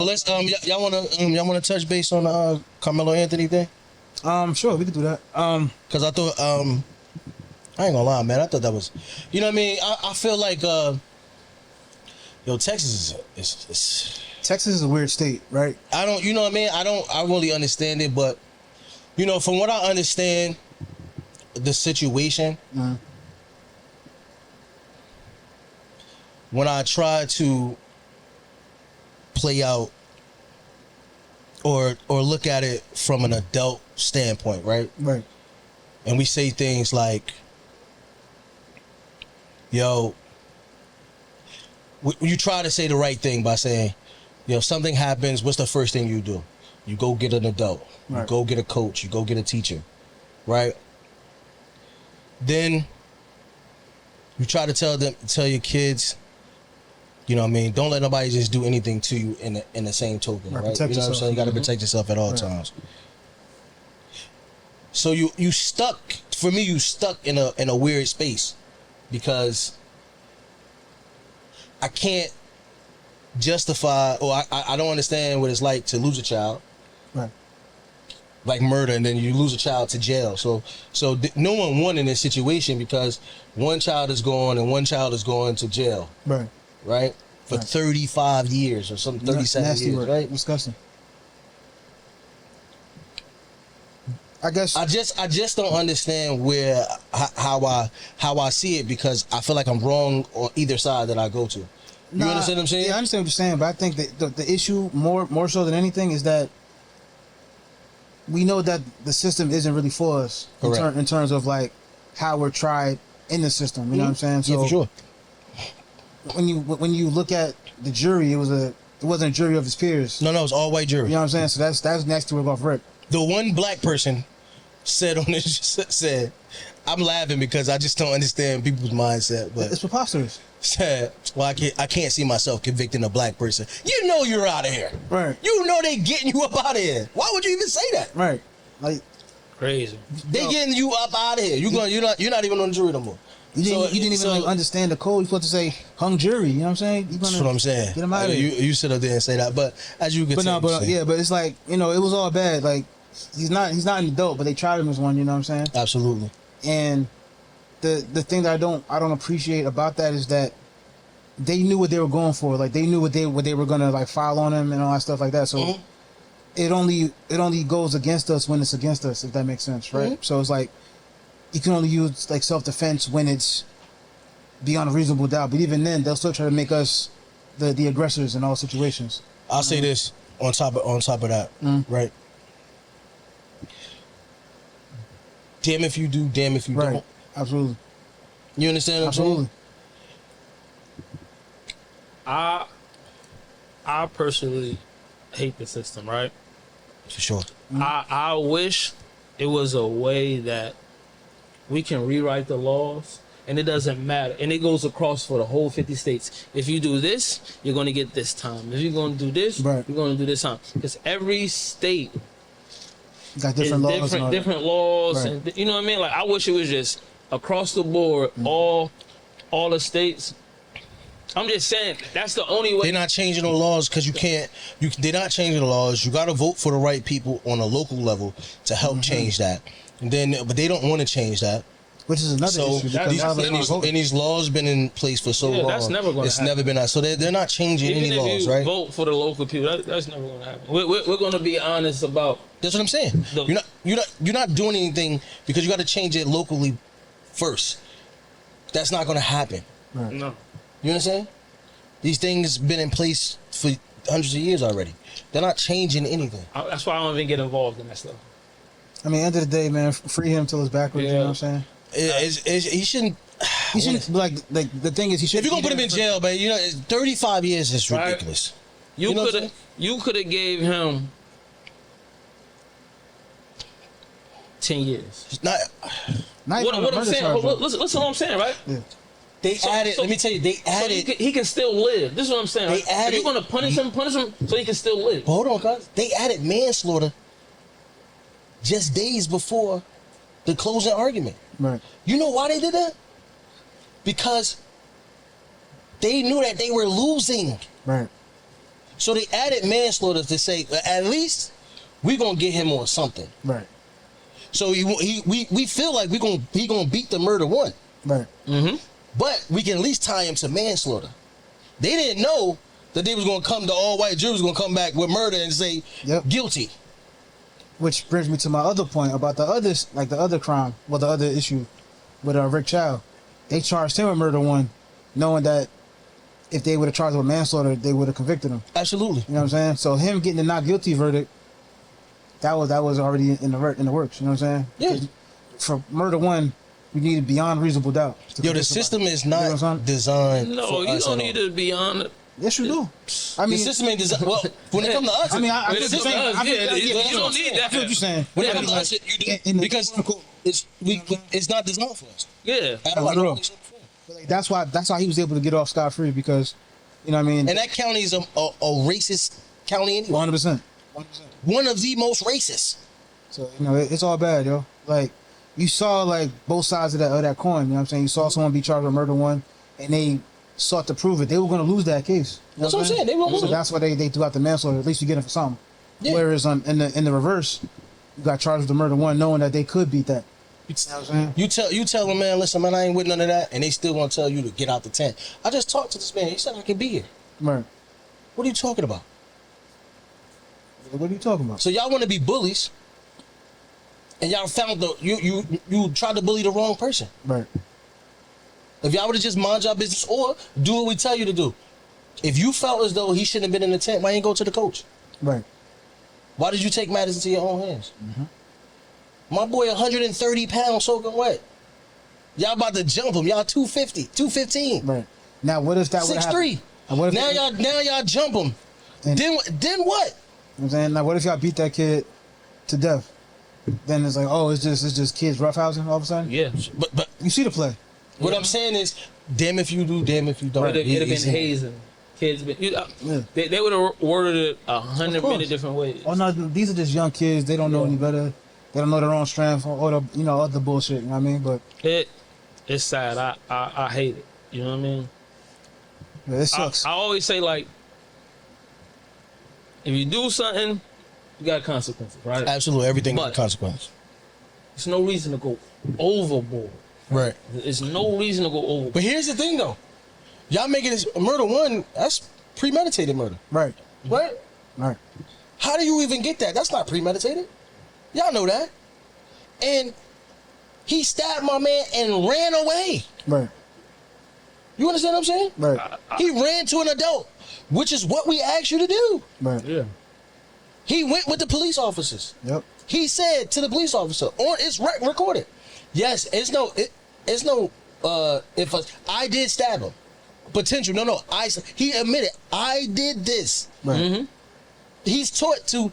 Let's y'all wanna touch base on the Carmelo Anthony thing? Sure, we could do that. Cause I thought I ain't gonna lie, man. I thought that was, you know what I mean. I feel like Texas is Texas is a weird state, right? I don't, you know what I mean. I really understand it, but from what I understand, the situation. When I try to play out or look at it from an adult standpoint, right? Right. And we say things like, yo, you try to say the right thing by saying, something happens, what's the first thing you do? You go get an adult. Right. You go get a coach. You go get a teacher. Right? Then you try to tell your kids, you know what I mean? Don't let nobody just do anything to you in the same token, right? You know what I'm saying? You got to protect yourself at all times. So you stuck, for me, you stuck in a weird space because I can't justify, or I don't understand what it's like to lose a child. Right. Like murder, and then you lose a child to jail. So no one won in this situation because one child is gone and one child is going to jail. Right. Right? For 35 years or something, 37 Nasty years, word. right? Disgusting. I guess I just don't understand how I see it because I feel like I'm wrong on either side that I go to. You understand what I'm saying? Yeah, I understand what you're saying, but I think that the issue more so than anything is that we know that the system isn't really for us in terms of like how we're tried in the system. You know what I'm saying? So yeah, for sure. When you look at the jury, it wasn't a jury of his peers. No, it was all white jury. You know what I'm saying? So that's nasty work off rip. The one black person said I'm laughing because I just don't understand people's mindset. But it's preposterous. Said, well, I can't see myself convicting a black person. You know you're out of here. Right. You know they getting you up out of here. Why would you even say that? Right. Like crazy. They getting you up out of here. You're not even on the jury no more. You didn't even understand the code. You're supposed to say hung jury. You know what I'm saying? That's what I'm saying. Get him out of here. You sit up there and say that, but as you get. But it's like it was all bad. Like he's not an adult, but they tried him as one. You know what I'm saying? Absolutely. And the thing that I don't appreciate about that is that they knew what they were going for. Like they knew what they were gonna like file on him and all that stuff like that. So it only goes against us when it's against us, if that makes sense, right? So it's like you can only use like self-defense when it's beyond a reasonable doubt. But even then, they'll still try to make us the aggressors in all situations. I'll say this on top of that, right? Damn if you do, damn if you don't. Absolutely. You understand what Absolutely. I'm saying? I personally hate the system, right? For sure. I wish it was a way that we can rewrite the laws and it doesn't matter. And it goes across for the whole 50 states. If you do this, you're going to get this time. If you're going to do this, you're going to do this time. Because every state got different laws. Different laws. Right. And you know what I mean? Like, I wish it was just across the board, all the states. I'm just saying, that's the only way. They're not changing the laws because they're not changing the laws. You got to vote for the right people on a local level to help change that. And then, but they don't want to change that. Which is another issue. And these laws been in place for so long. That's never going to happen. It's never been that. So they're not changing any laws, right? Vote for the local people. That's never going to happen. We're going to be honest about. That's what I'm saying. You're not doing anything because you got to change it locally first. That's not going to happen. Right. No. You understand? These things been in place for hundreds of years already. They're not changing anything. That's why I don't even get involved in that stuff. I mean, end of the day, man, free him till it's backwards. You know what I'm saying? He shouldn't. He shouldn't. Like the thing is, he should. If you're gonna put him in jail, but 35 years is ridiculous. Right. You could have gave him 10 years. Not what I'm saying. Listen to what I'm saying, right? Yeah. They added. Let me tell you, they added. So he can still live. This is what I'm saying. Right? They added. If you're gonna punish him so he can still live. Hold on, guys. They added manslaughter just days before the closing argument. Right. You know why they did that? Because they knew that they were losing. Right. So they added manslaughter to say, at least we gonna get him on something. Right. So we feel like he gonna beat the murder one. Right. Mm-hmm. But we can at least tie him to manslaughter. They didn't know that they was gonna come, the all-white jury was gonna come back with murder and say guilty. Which brings me to my other point about the other crime, the other issue with Rick Child. They charged him with murder one, knowing that if they would have charged him with manslaughter, they would have convicted him. Absolutely. You know what I'm saying? So him getting the not guilty verdict, that was already in the works. You know what I'm saying? Yeah. For murder one, we needed beyond reasonable doubt. Yo, the system is not designed. No, you don't need to be on it. Yes, you do. I mean, the system ain't designed. Well, when it comes to us, you don't need that. I feel what you're saying. When it comes to us, you do, because it's not designed for us. Yeah. That's why he was able to get off scot free, because, you know what I mean. And that county is a racist county anyway. 100%. One of the most racist. So, you know, it's all bad, yo. Like, you saw like both sides of that coin. You know what I'm saying? You saw someone be charged with murder one, and they sought to prove it. They were going to lose that case. You know that's what I'm saying. They were losing. So that's why they threw out the manslaughter. At least you get it for something. Yeah. Whereas in the reverse, you got charged with the murder one, knowing that they could beat that. You know what I'm saying? You tell them, man, listen, man, I ain't with none of that, and they still gonna tell you to get out the tent. I just talked to this man. He said I can be here. Right. What are you talking about? What are you talking about? So y'all want to be bullies, and y'all found you tried to bully the wrong person. Right. If y'all would have just mind your business or do what we tell you to do. If you felt as though he shouldn't have been in the tent, why ain't go to the coach? Right. Why did you take matters into your own hands? Mm-hmm. My boy 130 pounds soaking wet. Y'all about to jump him. Y'all 250, 215. Right. Now what if that would happen? 6'3". Now y'all jump him. Then what? You know what I'm saying? Now what if y'all beat that kid to death? Then it's like, oh, it's just kids roughhousing all of a sudden? Yeah. But you see the play. What I'm saying is, damn if you do, damn if you don't. It'd have been hazing. Kids, they would have worded it 100 many different ways. Oh no, these are just young kids. They don't know any better. They don't know their own strength or the other bullshit. You know what I mean? But it's sad. I hate it. You know what I mean? Yeah, it sucks. I always say, like, if you do something, you got consequences, right? Absolutely, everything has consequences. There's no reason to go overboard. Right. There's no reason to go overboard. But here's the thing, though. Y'all making this murder one, that's premeditated murder. Right. Right? Right. How do you even get that? That's not premeditated. Y'all know that. And he stabbed my man and ran away. Right. You understand what I'm saying? Right. He ran to an adult, which is what we asked you to do. Right. Yeah. He went with the police officers. Yep. He said to the police officer, it's recorded. Yes, it's no, I did stab him. Potential, no, he admitted, I did this. Right. Mm-hmm. He's taught to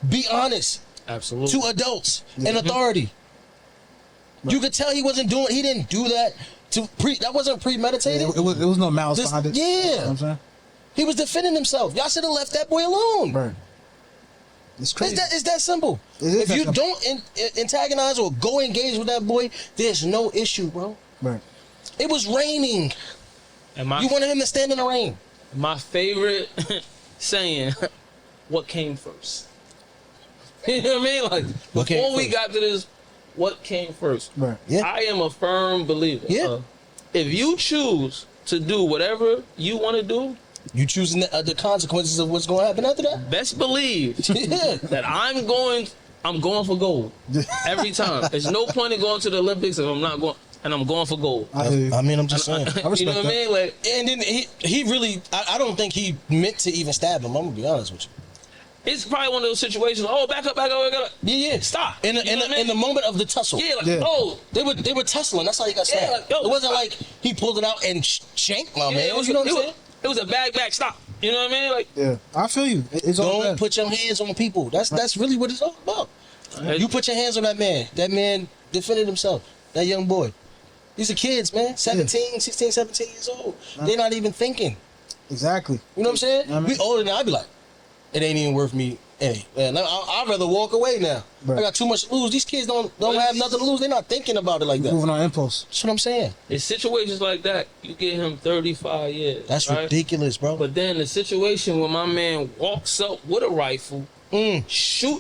be honest. Absolutely. To adults and authority. Right. You could tell he didn't do that that wasn't premeditated. It was no malice behind it. Yeah. You know what I'm saying? He was defending himself. Y'all should have left that boy alone. Right. It's crazy. It's that simple. If you don't antagonize or go engage with that boy, there's no issue, bro. Right. It was raining. You wanted him to stand in the rain. My favorite saying, what came first? You know what I mean? Like, before we got to this, what came first? Right. Yeah. I am a firm believer. Yeah. If you choose to do whatever you want to do, you choosing the consequences of what's going to happen after that? Best believe that I'm going for gold every time. There's no point in going to the Olympics if I'm not going, and I'm going for gold. I mean, I'm just saying. You know what I mean? Like, and then he really, I don't think he meant to even stab him. I'm gonna be honest with you. It's probably one of those situations. Oh, back up. Yeah. Stop. In the moment of the tussle. Yeah. Like, oh, they were tussling. That's how he got stabbed. Like, yo, it wasn't like he pulled it out and shanked my man. You know what I'm saying? It was a back. Stop. You know what I mean? Like, yeah, I feel you. It's all don't put your hands on people. That's really what it's all about. You put your hands on that man. That man defended himself. That young boy. These are kids, man. 16, 17 years old. They're not even thinking. Exactly. You know what I'm saying? I mean, we older now. I'd be like, it ain't even worth me Hey, man, I'd rather walk away now. Right. I got too much to lose. These kids don't have nothing to lose. They're not thinking about it like that. Moving on impulse. That's what I'm saying. In situations like that, you get him 35 years. That's right? ridiculous, bro. But then the situation where my man walks up with a rifle, shoot